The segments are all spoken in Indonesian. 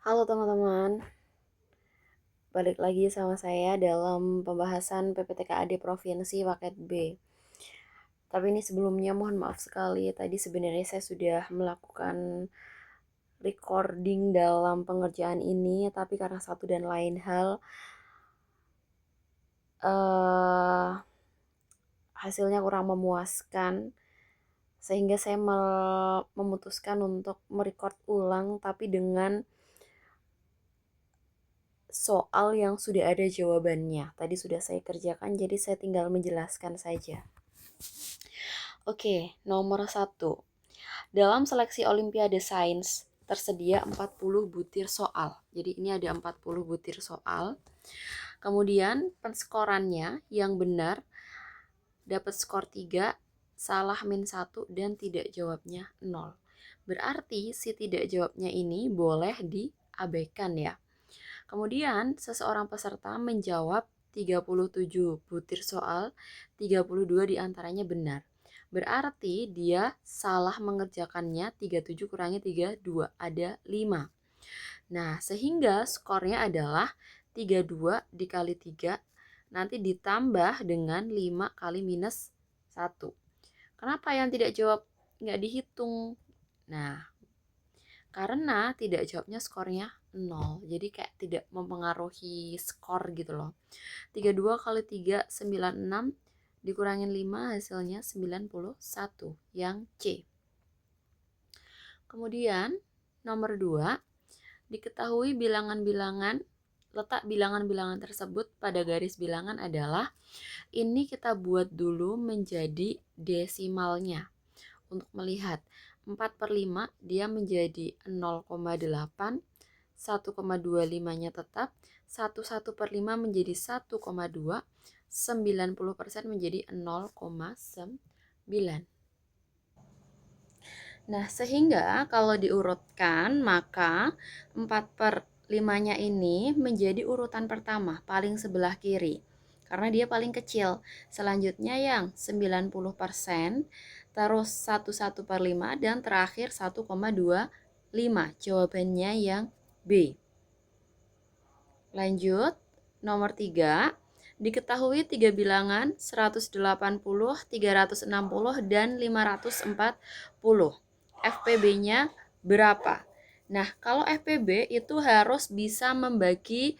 Halo teman-teman, balik lagi sama saya dalam pembahasan PPTKAD Provinsi Paket B. Tapi ini sebelumnya mohon maaf sekali, tadi sebenarnya saya sudah melakukan recording dalam pengerjaan ini, tapi karena satu dan lain hal, hasilnya kurang memuaskan, sehingga saya memutuskan untuk merecord ulang, tapi dengan soal yang sudah ada jawabannya. Tadi sudah saya kerjakan, jadi saya tinggal menjelaskan saja. Oke, nomor 1. Dalam seleksi Olimpiade Sains tersedia 40 butir soal. Jadi ini ada 40 butir soal. Kemudian penskorannya yang benar dapat skor 3, salah -1, dan tidak jawabnya 0. Berarti si tidak jawabnya ini boleh diabaikan ya. Kemudian seseorang peserta menjawab 37 butir soal, 32 diantaranya benar. Berarti dia salah mengerjakannya, 37 kurangi 32, ada 5. Nah, sehingga skornya adalah 32 dikali 3, nanti ditambah dengan 5 kali minus 1. Kenapa yang tidak jawab nggak dihitung? Nah, karena tidak jawabnya skornya 0. Jadi kayak tidak mempengaruhi skor gitu loh. 32 kali 3, 96. Dikurangin 5 hasilnya 91 yang C. Kemudian nomor 2, diketahui bilangan-bilangan, letak bilangan-bilangan tersebut pada garis bilangan adalah, ini kita buat dulu menjadi desimalnya. Untuk melihat 4/5 dia menjadi 0,8, 1,25-nya tetap, 1/5 menjadi 1,2, 90% menjadi 0,9. Nah, sehingga kalau diurutkan maka 4/5-nya ini menjadi urutan pertama, paling sebelah kiri. Karena dia paling kecil. Selanjutnya yang 90%, terus 1/5 dan terakhir 1,25. Jawabannya yang B. Lanjut, nomor 3. Diketahui 3 bilangan 180, 360, dan 540. FPB-nya berapa? Nah, kalau FPB itu harus bisa membagi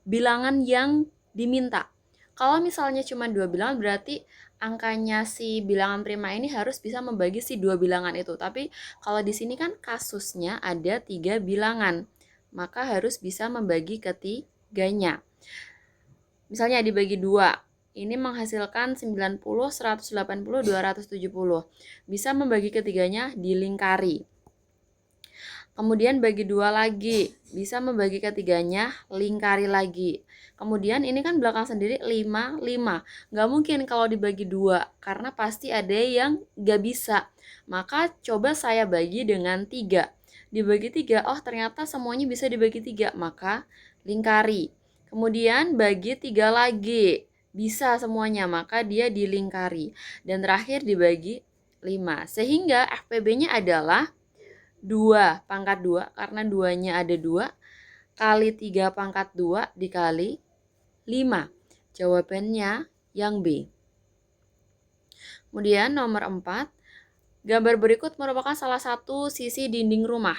bilangan yang diminta. Kalau misalnya cuma 2 bilangan, berarti angkanya si bilangan prima ini harus bisa membagi si 2 bilangan itu. Tapi kalau di sini kan kasusnya ada 3 bilangan, maka harus bisa membagi ketiganya. Misalnya dibagi 2, ini menghasilkan 90, 180, 270. Bisa membagi ketiganya dilingkari. Kemudian bagi 2 lagi, bisa membagi ketiganya, lingkari lagi. Kemudian ini kan belakang sendiri 5, 5. Nggak mungkin kalau dibagi 2, karena pasti ada yang nggak bisa. Maka coba saya bagi dengan 3. Dibagi 3, oh ternyata semuanya bisa dibagi 3, maka lingkari. Kemudian bagi 3 lagi, bisa semuanya, maka dia dilingkari. Dan terakhir dibagi 5. Sehingga FPB-nya adalah 2 pangkat 2, karena 2-nya ada 2, kali 3 pangkat 2 dikali 5. Jawabannya yang B. Kemudian nomor 4, gambar berikut merupakan salah satu sisi dinding rumah.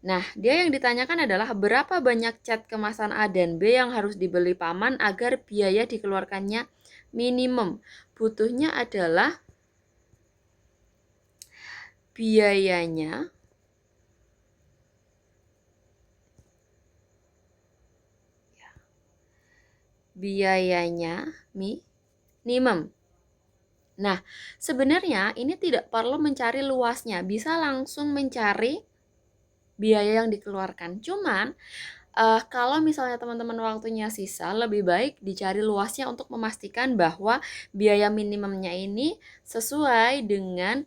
Nah, dia yang ditanyakan adalah berapa banyak cat kemasan A dan B yang harus dibeli paman agar biaya dikeluarkannya minimum. Butuhnya adalah biayanya minimum. Nah, sebenarnya ini tidak perlu mencari luasnya, bisa langsung mencari biaya yang dikeluarkan. Cuman, kalau misalnya teman-teman waktunya sisa, lebih baik dicari luasnya untuk memastikan bahwa biaya minimumnya ini sesuai dengan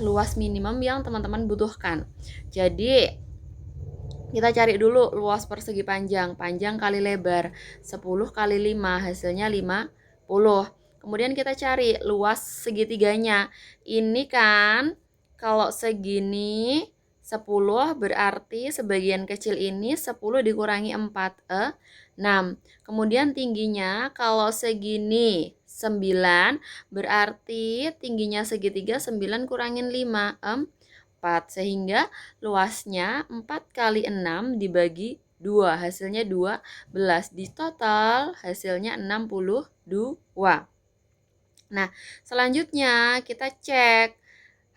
luas minimum yang teman-teman butuhkan. Jadi, kita cari dulu luas persegi panjang kali lebar, 10 kali 5, hasilnya 50. Kemudian kita cari luas segitiganya. Ini kan kalau segini 10 berarti sebagian kecil ini 10 dikurangi 4, 6. Kemudian tingginya kalau segini 9, berarti tingginya segitiga 9 kurangin 5, 4. Sehingga luasnya 4 kali 6 dibagi 2, hasilnya 12. Di total hasilnya 62. Nah, selanjutnya kita cek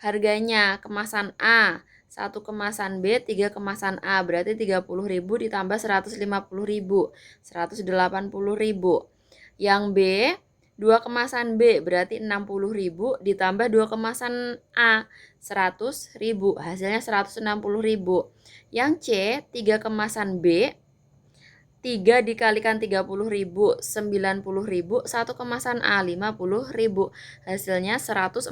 harganya kemasan A, 1 kemasan B, 3 kemasan A, berarti 30.000 ditambah 150.000, 180.000. Yang B, 2 kemasan B, berarti 60.000 ditambah 2 kemasan A, 100.000, hasilnya 160.000. Yang C, 3 kemasan B, 3 dikalikan 30.000, 90.000, 1 kemasan A, 50.000, hasilnya 140.000.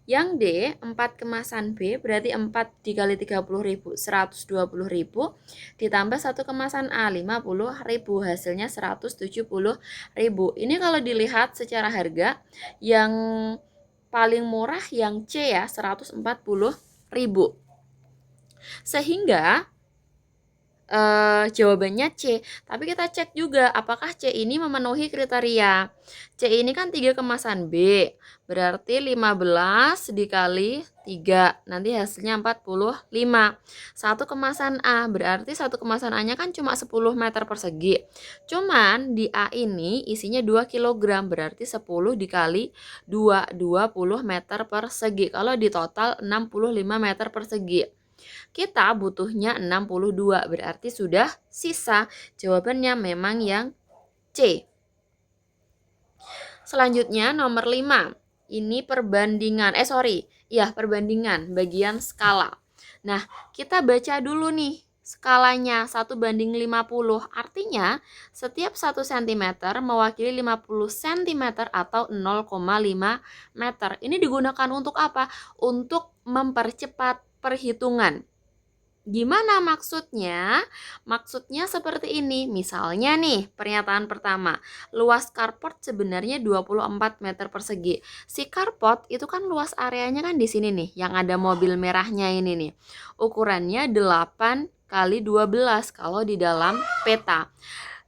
Yang D, 4 kemasan B, berarti 4 dikali 30.000, 120.000, ditambah 1 kemasan A, 50.000, hasilnya 170.000. Ini kalau dilihat secara harga, yang paling murah yang C ya, 140.000. Sehingga jawabannya C. Tapi kita cek juga apakah C ini memenuhi kriteria. C ini kan 3 kemasan B, berarti 15 dikali 3, nanti hasilnya 45. 1 kemasan A, berarti 1 kemasan A-nya kan cuma 10 meter persegi. Cuman di A ini isinya 2 kg, berarti 10 dikali 2, 20 meter persegi. Kalau di total 65 meter persegi. Kita butuhnya 62, berarti sudah sisa. Jawabannya memang yang C. Selanjutnya nomor 5. Ini perbandingan, perbandingan bagian skala. Nah, kita baca dulu nih skalanya 1:50. Artinya setiap 1 cm mewakili 50 cm atau 0,5 meter. Ini digunakan untuk apa? Untuk mempercepat perhitungan. Gimana maksudnya? Maksudnya seperti ini. Misalnya nih, pernyataan pertama. Luas carport sebenarnya 24 meter persegi. Si carport itu kan luas areanya kan di sini nih, yang ada mobil merahnya ini nih. Ukurannya 8 kali 12 kalau di dalam peta.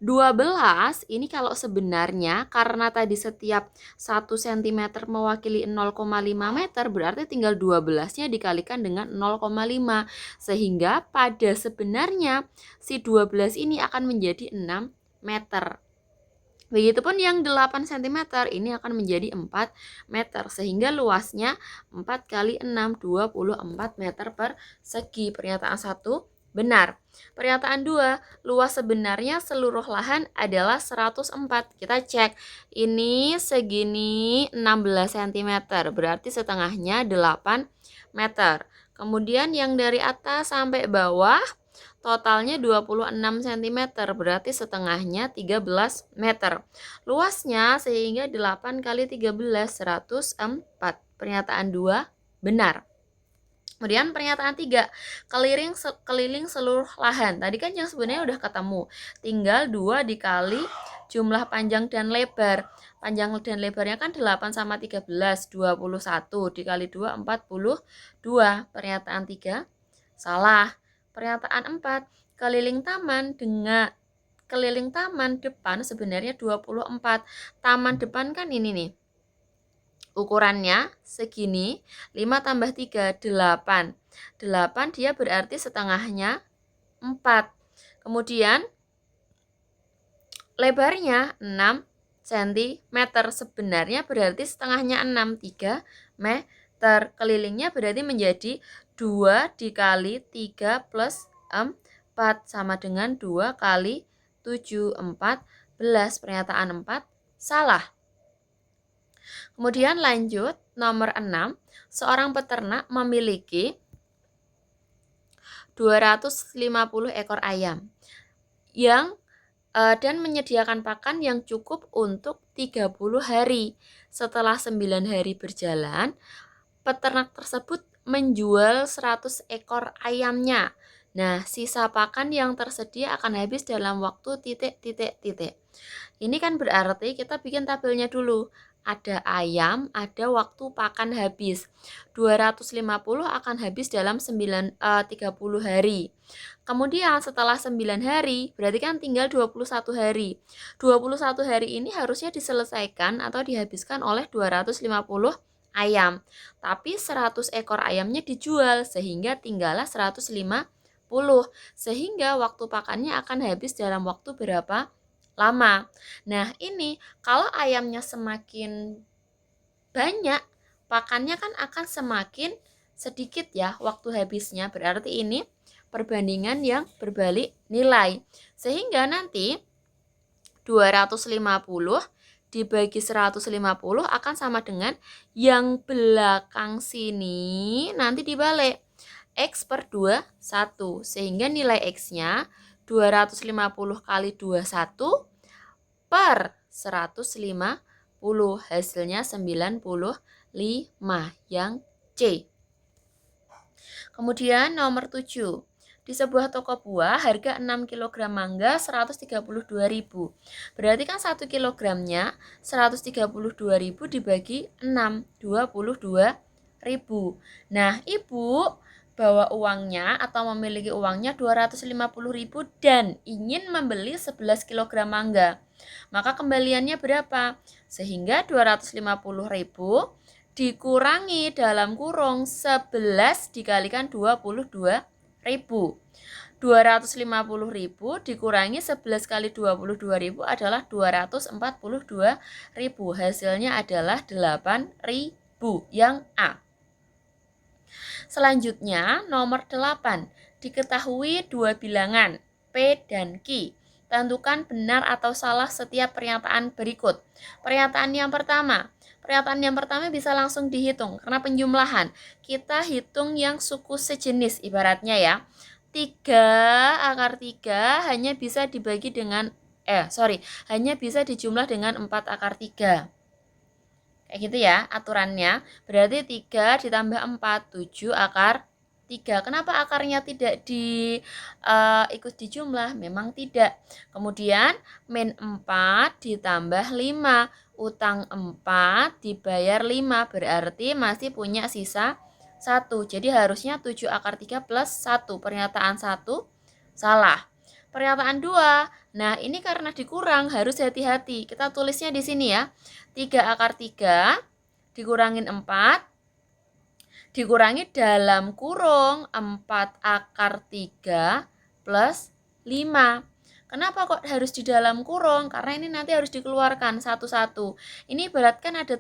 12 ini kalau sebenarnya karena tadi setiap 1 cm mewakili 0,5 meter, berarti tinggal 12-nya dikalikan dengan 0,5, sehingga pada sebenarnya si 12 ini akan menjadi 6 meter. Begitupun yang 8 cm ini akan menjadi 4 meter, sehingga luasnya 4 kali 6, 24 meter persegi. Pernyataan 1 benar. Pernyataan 2, luas sebenarnya seluruh lahan adalah 104. Kita cek, ini segini 16 cm, berarti setengahnya 8 meter. Kemudian yang dari atas sampai bawah totalnya 26 cm, berarti setengahnya 13 meter. Luasnya sehingga 8 kali 13, 104. Pernyataan 2 benar. Kemudian pernyataan 3, keliling seluruh lahan. Tadi kan yang sebenarnya udah ketemu. Tinggal 2 dikali jumlah panjang dan lebar. Panjang dan lebarnya kan 8 sama 13, 21. Dikali 2, 42. Pernyataan 3 salah. Pernyataan 4, keliling taman depan sebenarnya 24. Taman depan kan ini nih. Ukurannya segini, 5 tambah 3, 8. 8 dia berarti setengahnya 4. Kemudian lebarnya 6 cm. Sebenarnya berarti setengahnya 6, 3 meter. Kelilingnya berarti menjadi 2 dikali 3 plus 4 sama dengan 2 kali 7, 14. Pernyataan 4 salah. Kemudian lanjut nomor 6, seorang peternak memiliki 250 ekor ayam dan menyediakan pakan yang cukup untuk 30 hari. Setelah 9 hari berjalan, peternak tersebut menjual 100 ekor ayamnya. Nah, sisa pakan yang tersedia akan habis dalam waktu titik. Ini kan berarti kita bikin tabelnya dulu. ada ayam, ada waktu pakan habis. 250 akan habis dalam 30 hari. Kemudian setelah 9 hari, berarti kan tinggal 21 hari. 21 hari ini harusnya diselesaikan atau dihabiskan oleh 250 ayam. Tapi 100 ekor ayamnya dijual sehingga tinggallah 150. Sehingga waktu pakannya akan habis dalam waktu berapa lama. Nah, ini kalau ayamnya semakin banyak, pakannya kan akan semakin sedikit ya waktu habisnya. Berarti ini perbandingan yang berbalik nilai. Sehingga nanti 250 dibagi 150 akan sama dengan yang belakang sini nanti dibalik. X per 21. Sehingga nilai X-nya 250 kali 21 per 150. Hasilnya 95 yang C. Kemudian nomor 7. Di sebuah toko buah harga 6 kg mangga 132.000. Berarti kan 1 kilogramnya 132.000 dibagi 6, 22.000. Nah, Ibu bawa uangnya atau memiliki uangnya 250.000 dan ingin membeli 11 kg mangga. Maka kembaliannya berapa? Sehingga 250.000 dikurangi dalam kurung 11 dikalikan 22.000. 250.000 dikurangi 11 kali 22.000 adalah 242.000. Hasilnya adalah 8.000 yang A. Selanjutnya nomor 8. Diketahui dua bilangan P dan Q. Tentukan benar atau salah setiap pernyataan berikut. Pernyataan yang pertama bisa langsung dihitung karena penjumlahan. Kita hitung yang suku sejenis ibaratnya ya. 3 akar 3 hanya bisa dibagi dengan hanya bisa dijumlah dengan 4 akar 3. Kayak gitu ya aturannya. Berarti 3 ditambah 4, 7 akar 3. Kenapa akarnya tidak ikut dijumlah? Memang tidak. Kemudian min 4 ditambah 5. Utang 4 dibayar 5. Berarti masih punya sisa 1. Jadi harusnya 7 akar 3 plus 1. Pernyataan 1 salah. Pernyataan 2. Nah, ini karena dikurang harus hati-hati. Kita tulisnya di sini ya. 3 akar 3 dikurangin 4 dikurangi dalam kurung 4 akar 3 plus 5. Kenapa kok harus di dalam kurung? Karena ini nanti harus dikeluarkan satu-satu. Ini ibaratkan ada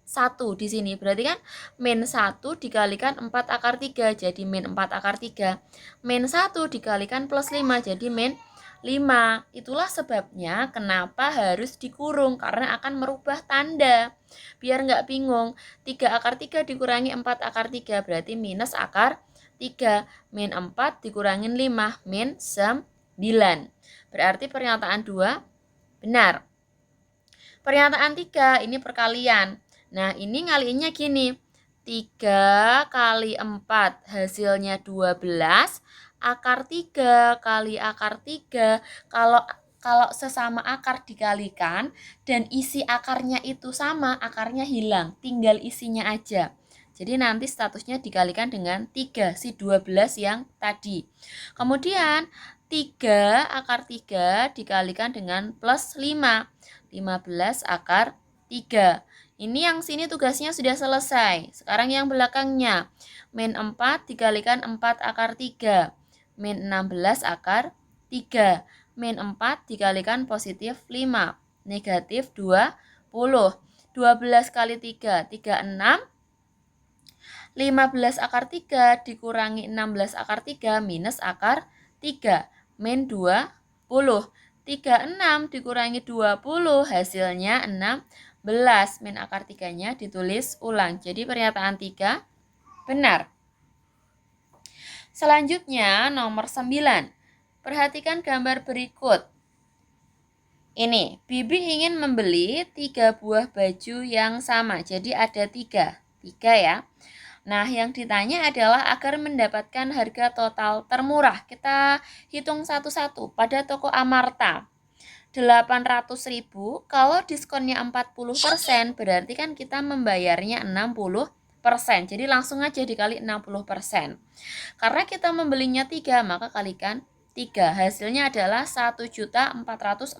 1 di sini. Berarti kan min 1 dikalikan 4 akar 3 jadi min 4 akar 3. Min 1 dikalikan plus 5 jadi min 5. Itulah sebabnya kenapa harus dikurung karena akan merubah tanda. Biar nggak bingung. 3 akar 3 dikurangi 4 akar 3 berarti minus akar 3. Min 4 dikurangin 5 min 9. Berarti pernyataan 2 benar. Pernyataan 3 ini perkalian. Nah, ini ngaliinnya gini. 3 kali 4 hasilnya 12. Akar 3 kali akar 3. Kalau sesama akar dikalikan dan isi akarnya itu sama, akarnya hilang. Tinggal isinya aja. Jadi nanti statusnya dikalikan dengan 3, si 12 yang tadi. Kemudian 3 akar 3 dikalikan dengan plus 5. 15 akar 3. Ini yang sini tugasnya sudah selesai. Sekarang yang belakangnya. Min 4 dikalikan 4 akar 3. Min 16 akar 3. Min 4 dikalikan positif 5. Negatif 20. 12 kali 3, 36. 15 akar 3 dikurangi 16 akar 3 minus akar 3. Min 20. 36 dikurangi 20 hasilnya 16. Min akar 3-nya ditulis ulang. Jadi pernyataan 3 benar. Selanjutnya nomor 9. Perhatikan gambar berikut. Ini, Bibi ingin membeli 3 buah baju yang sama. Jadi ada 3 ya. Nah, yang ditanya adalah agar mendapatkan harga total termurah. Kita hitung satu-satu pada toko Amarta. 800.000, kalau diskonnya 40%, berarti kan kita membayarnya 60%. Jadi langsung aja dikali 60%. Karena kita membelinya 3, maka kalikan 3. Hasilnya adalah 1.440.000.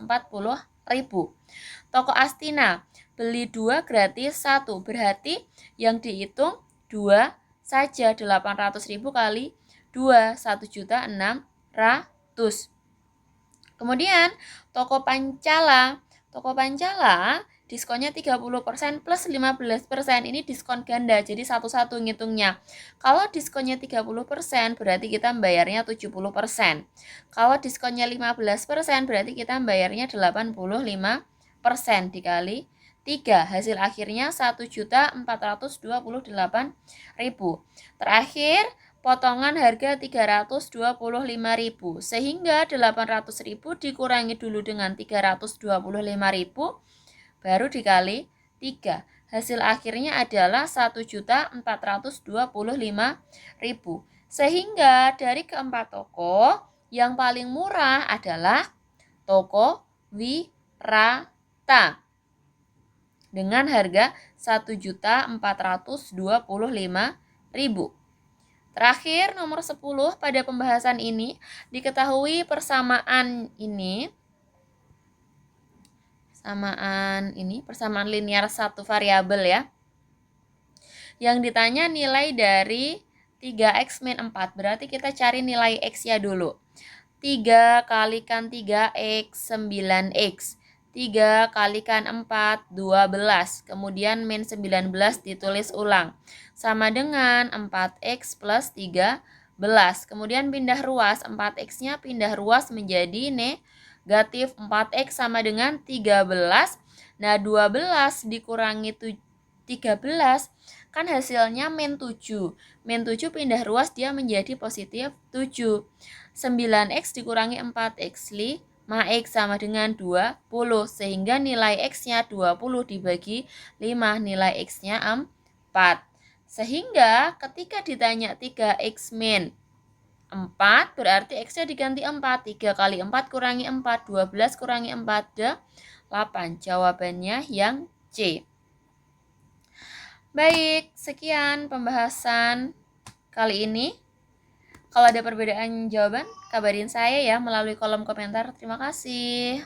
Toko Astina, beli 2 gratis 1. Berarti yang dihitung 2 saja. 800.000 kali 2, 1.600.000. Kemudian toko Pancala. Toko Pancala diskonnya 30% plus 15%. Ini diskon ganda, jadi satu-satu ngitungnya. Kalau diskonnya 30%, berarti kita membayarnya 70%. Kalau diskonnya 15%, berarti kita membayarnya 85% dikali 3. Hasil akhirnya 1.428.000. Terakhir, potongan harga 325.000, sehingga 800.000 dikurangi dulu dengan 325.000 baru dikali 3. Hasil akhirnya adalah 1.425.000. Sehingga dari keempat toko yang paling murah adalah toko Wirata dengan harga 1.425.000. Terakhir, nomor 10 pada pembahasan ini, diketahui persamaan linear satu variabel ya. Yang ditanya nilai dari 3x min 4, berarti kita cari nilai x-nya dulu. 3 kalikan 3x, 9x. 3 kalikan 4, 12. Kemudian min 19 ditulis ulang. Sama dengan 4x plus 13. Kemudian pindah ruas, 4x-nya pindah ruas menjadi negatif. 4x sama dengan 13. Nah, 12 dikurangi 13 kan hasilnya min 7. Min 7 pindah ruas dia menjadi positif 7. 9x dikurangi 4x, 5x sama dengan 20. Sehingga nilai x-nya 20 dibagi 5, nilai x-nya 4. Sehingga ketika ditanya 3x min 4, berarti x-nya diganti 4. 3 kali 4 kurangi 4, 12 kurangi 4, 8. Jawabannya yang C. Baik, sekian pembahasan kali ini. Kalau ada perbedaan jawaban, kabarin saya ya melalui kolom komentar. Terima kasih.